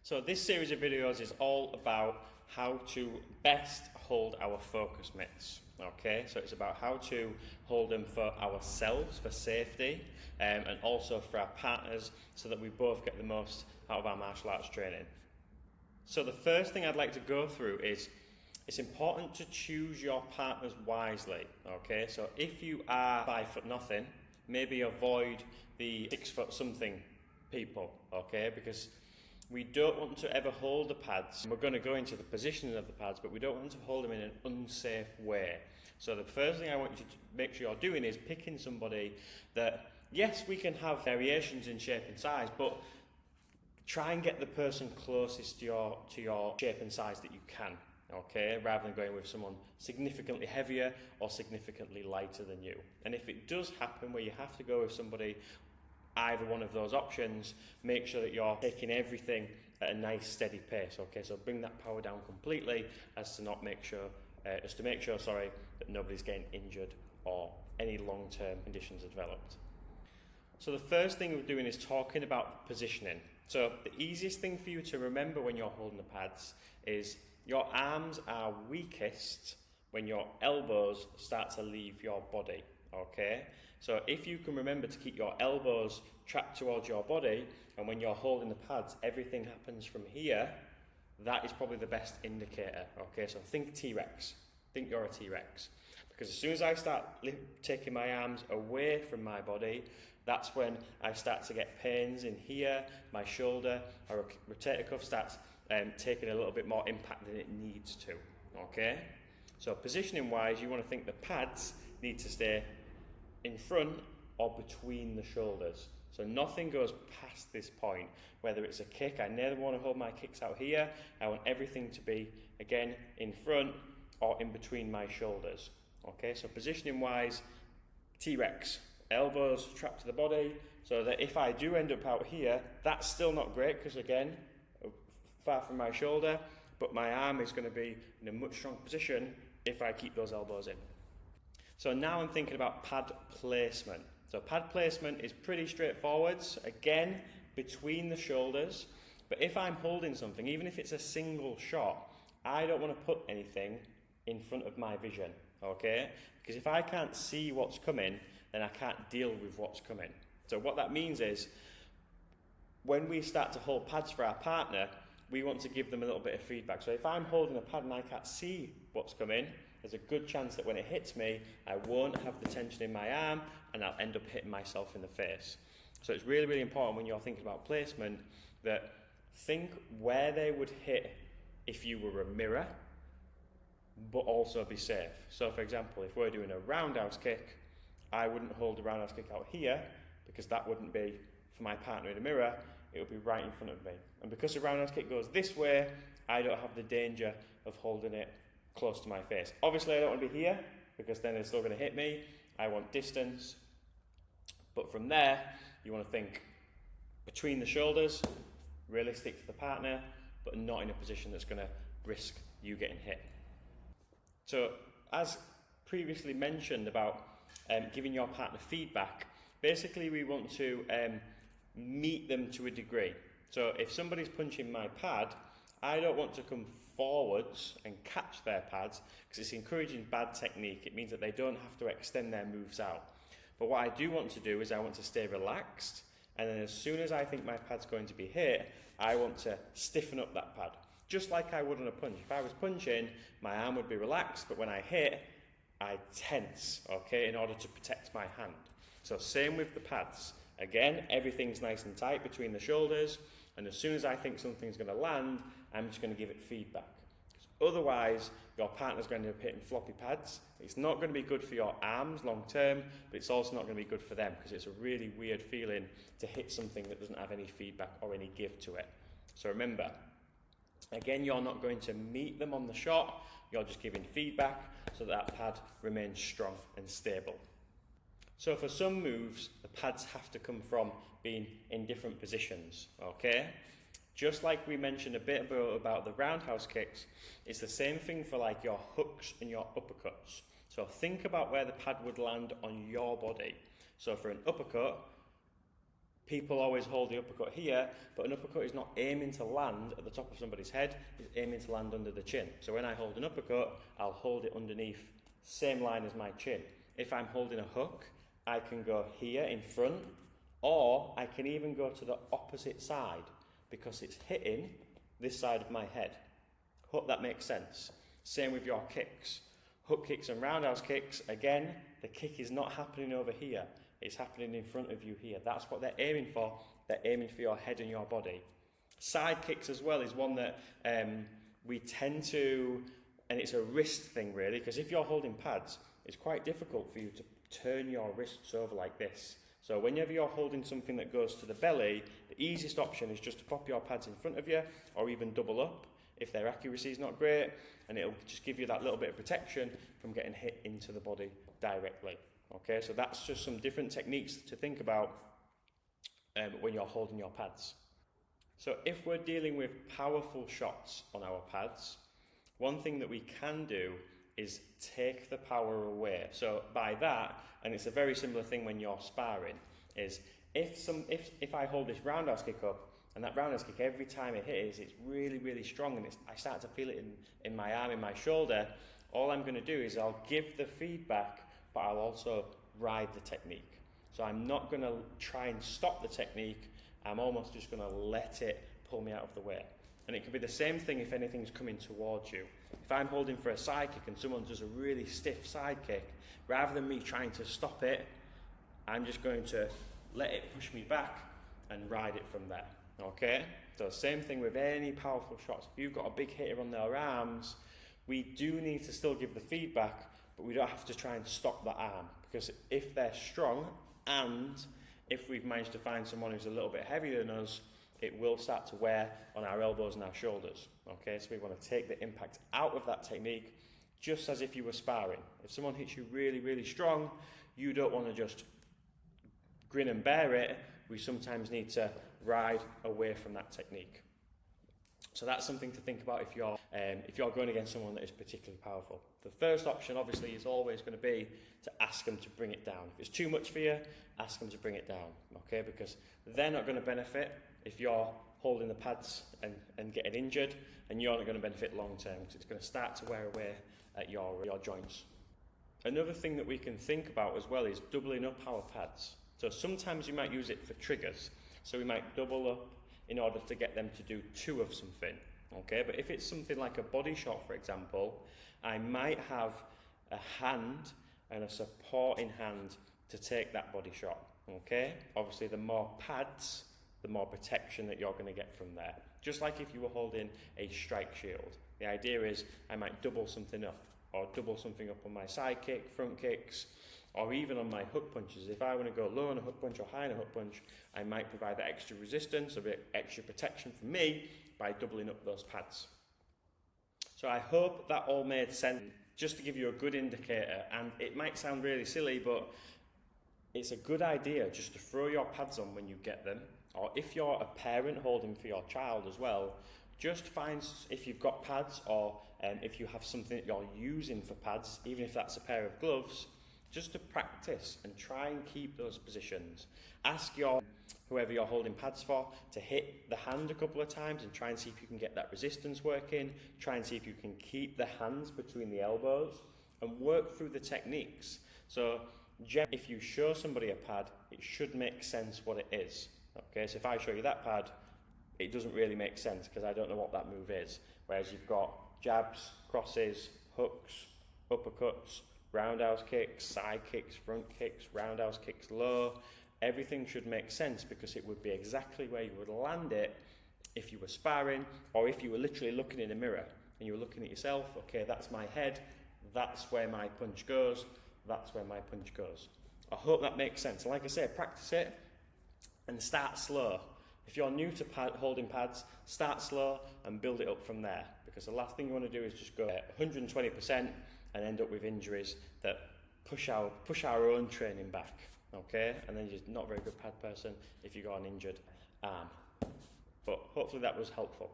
So this series of videos is all about how to best hold our focus mitts. Okay, so it's about how to hold them for ourselves, for safety, and also for our partners, so that we both get the most out of our martial arts training. So the first thing I'd like to go through is it's important to choose your partners wisely. Okay, so if you are 5'0", maybe avoid the 6' something people. Okay, because we don't want to ever hold the pads. We're going to go into the positioning of the pads, but we don't want to hold them in an unsafe way. So the first thing I want you to make sure you're doing is picking somebody that, yes, we can have variations in shape and size, but try and get the person closest to your shape and size that you can, okay, rather than going with someone significantly heavier or significantly lighter than you. And if it does happen where you have to go with somebody, either one of those options, make sure that you're taking everything at a nice steady pace. Okay, so bring that power down completely as to make sure that nobody's getting injured or any long-term conditions are developed. So the first thing we're doing is talking about positioning. So the easiest thing for you to remember when you're holding the pads is your arms are weakest when your elbows start to leave your body. Okay, so if you can remember to keep your elbows trapped towards your body, and when you're holding the pads, everything happens from here, that is probably the best indicator. Okay, so think T-Rex. Think you're a T-Rex. Because as soon as I start taking my arms away from my body, that's when I start to get pains in here, my shoulder, or rotator cuff starts taking a little bit more impact than it needs to. Okay, so positioning wise, you want to think the pads need to stay in front or between the shoulders. So nothing goes past this point. Whether it's a kick, I never want to hold my kicks out here. I want everything to be, again, in front or in between my shoulders. Okay, so positioning wise, T-Rex, elbows trapped to the body, so that if I do end up out here, that's still not great because, again, far from my shoulder, but my arm is going to be in a much stronger position if I keep those elbows in. So now I'm thinking about pad placement. So pad placement is pretty straightforward. Again, between the shoulders. But if I'm holding something, even if it's a single shot, I don't want to put anything in front of my vision. Okay? Because if I can't see what's coming, then I can't deal with what's coming. So what that means is, when we start to hold pads for our partner, we want to give them a little bit of feedback. So if I'm holding a pad and I can't see what's coming, there's a good chance that when it hits me, I won't have the tension in my arm and I'll end up hitting myself in the face. So it's really, really important when you're thinking about placement that think where they would hit if you were a mirror, but also be safe. So for example, if we're doing a roundhouse kick, I wouldn't hold a roundhouse kick out here because that wouldn't be for my partner in a mirror, it would be right in front of me. And because the roundhouse kick goes this way, I don't have the danger of holding it close to my face. Obviously I don't want to be here because then it's still going to hit me. I want distance. But from there, you want to think between the shoulders, realistic for the partner, but not in a position that's going to risk you getting hit. So as previously mentioned about giving your partner feedback, basically we want to meet them to a degree. So if somebody's punching my pad, I don't want to come forwards and catch their pads because it's encouraging bad technique. It means that they don't have to extend their moves out. But what I do want to do is I want to stay relaxed, and then as soon as I think my pad's going to be hit, I want to stiffen up that pad, just like I would on a punch. If I was punching, my arm would be relaxed, but when I hit, I tense, okay, in order to protect my hand. So same with the pads. Again, everything's nice and tight between the shoulders, and as soon as I think something's going to land, I'm just going to give it feedback. Otherwise, your partner's going to end up hitting floppy pads. It's not going to be good for your arms long term, but it's also not going to be good for them because it's a really weird feeling to hit something that doesn't have any feedback or any give to it. So remember, again, you're not going to meet them on the shot, you're just giving feedback so that pad remains strong and stable. So for some moves, the pads have to come from being in different positions, okay? Just like we mentioned a bit about the roundhouse kicks, it's the same thing for like your hooks and your uppercuts. So think about where the pad would land on your body. So for an uppercut, People always hold the uppercut here, but an uppercut is not aiming to land at the top of somebody's head, it's aiming to land under the chin. So when I hold an uppercut, I'll hold it underneath, same line as my chin. If I'm holding a hook, I can go here in front, or I can even go to the opposite side because it's hitting this side of my head. Hope that makes sense. Same with your kicks. Hook kicks and roundhouse kicks, again, the kick is not happening over here. It's happening in front of you here. That's what they're aiming for. They're aiming for your head and your body. Side kicks as well is one that we tend to, and it's a wrist thing really, because if you're holding pads, it's quite difficult for you to turn your wrists over like this. So whenever you're holding something that goes to the belly, the easiest option is just to pop your pads in front of you, or even double up if their accuracy is not great, and it'll just give you that little bit of protection from getting hit into the body directly. Okay, so that's just some different techniques to think about when you're holding your pads. So if we're dealing with powerful shots on our pads, one thing that we can do is take the power away. So by that, and it's a very similar thing when you're sparring, is if I hold this roundhouse kick up, and that roundhouse kick, every time it hits, it's really, really strong, and I start to feel it in my arm, in my shoulder, all I'm going to do is I'll give the feedback, but I'll also ride the technique. So I'm not going to try and stop the technique, I'm almost just going to let it pull me out of the way. And it could be the same thing if anything's coming towards you. If I'm holding for a side kick and someone does a really stiff side kick, rather than me trying to stop it, I'm just going to let it push me back and ride it from there. Okay? So same thing with any powerful shots. If you've got a big hitter on their arms, we do need to still give the feedback, but we don't have to try and stop the arm, because if they're strong and if we've managed to find someone who's a little bit heavier than us, it will start to wear on our elbows and our shoulders. Okay, so we want to take the impact out of that technique, just as if you were sparring. If someone hits you really, really strong, you don't want to just grin and bear it. We sometimes need to ride away from that technique. So that's something to think about if you're going against someone that is particularly powerful. The first option obviously is always going to be to ask them to bring it down. If it's too much for you, ask them to bring it down, okay? Because they're not going to benefit if you're holding the pads and getting injured, and you're not going to benefit long term, because it's going to start to wear away at your joints. Another thing that we can think about as well is doubling up our pads. So sometimes you might use it for triggers. So we might double up in order to get them to do 2 of something, okay? But if it's something like a body shot, for example, I might have a hand and a supporting hand to take that body shot, okay? Obviously, the more pads, the more protection that you're going to get from there. Just like if you were holding a strike shield. The idea is I might double something up, or double something up on my side kick, front kicks, or even on my hook punches. If I want to go low on a hook punch or high on a hook punch, I might provide that extra resistance, a bit extra protection for me by doubling up those pads. So I hope that all made sense, just to give you a good indicator. And it might sound really silly, but it's a good idea just to throw your pads on when you get them. Or if you're a parent holding for your child as well, just find, if you've got pads, or if you have something that you're using for pads, even if that's a pair of gloves, just to practice and try and keep those positions. Ask whoever you're holding pads for to hit the hand a couple of times and try and see if you can get that resistance working. Try and see if you can keep the hands between the elbows and work through the techniques. So if you show somebody a pad, it should make sense what it is. Okay, so if I show you that pad, it doesn't really make sense because I don't know what that move is. Whereas you've got jabs, crosses, hooks, uppercuts, roundhouse kicks, side kicks, front kicks, roundhouse kicks low. Everything should make sense because it would be exactly where you would land it if you were sparring, or if you were literally looking in a mirror and you were looking at yourself. Okay, that's my head, that's where my punch goes, that's where my punch goes. I hope that makes sense. And like I say, practice it and start slow. If you're new to holding pads, start slow and build it up from there, because the last thing you want to do is just go 120% and end up with injuries that push our own training back, okay? And then you're not a very good pad person if you got an injured arm. But hopefully that was helpful.